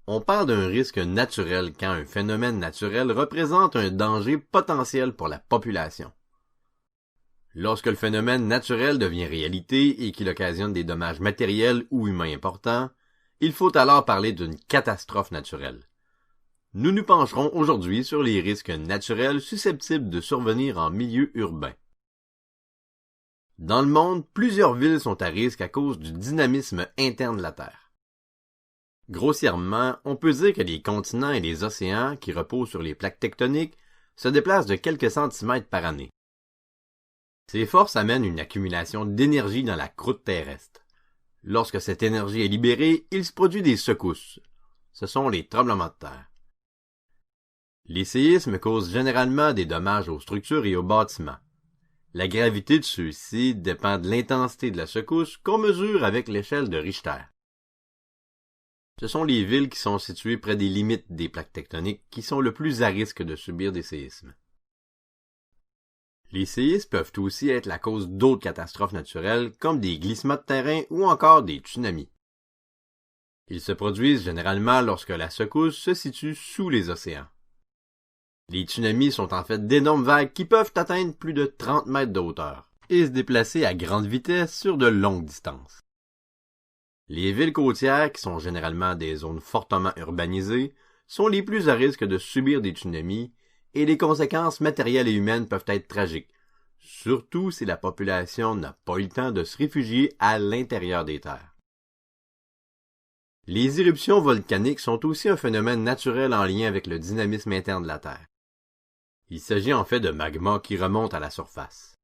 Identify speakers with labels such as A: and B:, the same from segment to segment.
A: On parle d'un risque naturel quand un phénomène naturel représente un danger potentiel pour la population. Lorsque le phénomène naturel devient réalité et qu'il occasionne des dommages matériels ou humains importants, il faut alors parler d'une catastrophe naturelle. Nous nous pencherons aujourd'hui sur les risques naturels susceptibles de survenir en milieu urbain. Dans le monde, plusieurs villes sont à risque à cause du dynamisme interne de la Terre. Grossièrement, on peut dire que les continents et les océans, qui reposent sur les plaques tectoniques, se déplacent de quelques centimètres par année. Ces forces amènent une accumulation d'énergie dans la croûte terrestre. Lorsque cette énergie est libérée, il se produit des secousses. Ce sont les tremblements de terre. Les séismes causent généralement des dommages aux structures et aux bâtiments. La gravité de ceux-ci dépend de l'intensité de la secousse qu'on mesure avec l'échelle de Richter. Ce sont les villes qui sont situées près des limites des plaques tectoniques qui sont le plus à risque de subir des séismes. Les séismes peuvent aussi être la cause d'autres catastrophes naturelles comme des glissements de terrain ou encore des tsunamis. Ils se produisent généralement lorsque la secousse se situe sous les océans. Les tsunamis sont en fait d'énormes vagues qui peuvent atteindre plus de 30 mètres de hauteur et se déplacer à grande vitesse sur de longues distances. Les villes côtières, qui sont généralement des zones fortement urbanisées, sont les plus à risque de subir des tsunamis et les conséquences matérielles et humaines peuvent être tragiques, surtout si la population n'a pas eu le temps de se réfugier à l'intérieur des terres. Les éruptions volcaniques sont aussi un phénomène naturel en lien avec le dynamisme interne de la Terre. Il s'agit en fait de magma qui remonte à la surface.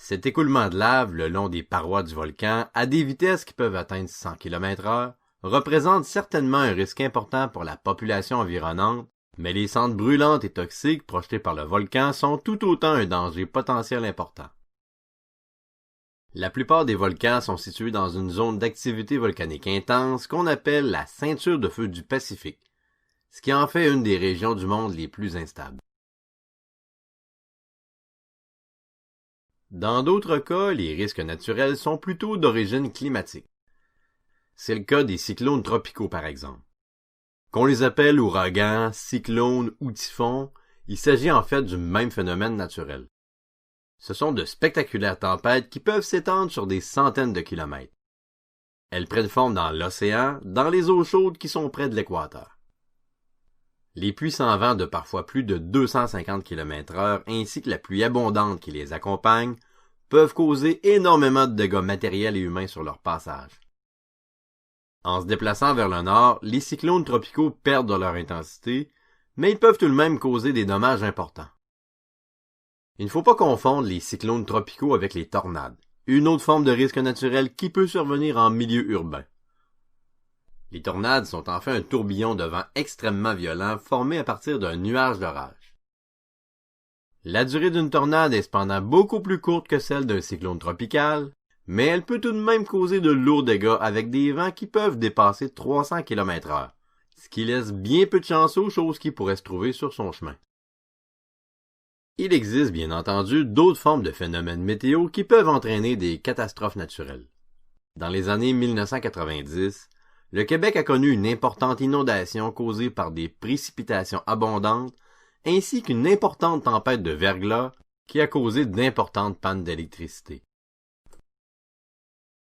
A: Cet écoulement de lave le long des parois du volcan, à des vitesses qui peuvent atteindre 100 km/h, représente certainement un risque important pour la population environnante, mais les cendres brûlantes et toxiques projetées par le volcan sont tout autant un danger potentiel important. La plupart des volcans sont situés dans une zone d'activité volcanique intense qu'on appelle la ceinture de feu du Pacifique, ce qui en fait une des régions du monde les plus instables. Dans d'autres cas, les risques naturels sont plutôt d'origine climatique. C'est le cas des cyclones tropicaux par exemple. Qu'on les appelle ouragans, cyclones ou typhons, il s'agit en fait du même phénomène naturel. Ce sont de spectaculaires tempêtes qui peuvent s'étendre sur des centaines de kilomètres. Elles prennent forme dans l'océan, dans les eaux chaudes qui sont près de l'équateur. Les puissants vents de parfois plus de 250 km/h ainsi que la pluie abondante qui les accompagne peuvent causer énormément de dégâts matériels et humains sur leur passage. En se déplaçant vers le nord, les cyclones tropicaux perdent de leur intensité, mais ils peuvent tout de même causer des dommages importants. Il ne faut pas confondre les cyclones tropicaux avec les tornades, une autre forme de risque naturel qui peut survenir en milieu urbain. Les tornades sont en fait un tourbillon de vent extrêmement violent formé à partir d'un nuage d'orage. La durée d'une tornade est cependant beaucoup plus courte que celle d'un cyclone tropical, mais elle peut tout de même causer de lourds dégâts avec des vents qui peuvent dépasser 300 km/h, ce qui laisse bien peu de chance aux choses qui pourraient se trouver sur son chemin. Il existe bien entendu d'autres formes de phénomènes météo qui peuvent entraîner des catastrophes naturelles. Dans les années 1990, le Québec a connu une importante inondation causée par des précipitations abondantes ainsi qu'une importante tempête de verglas qui a causé d'importantes pannes d'électricité.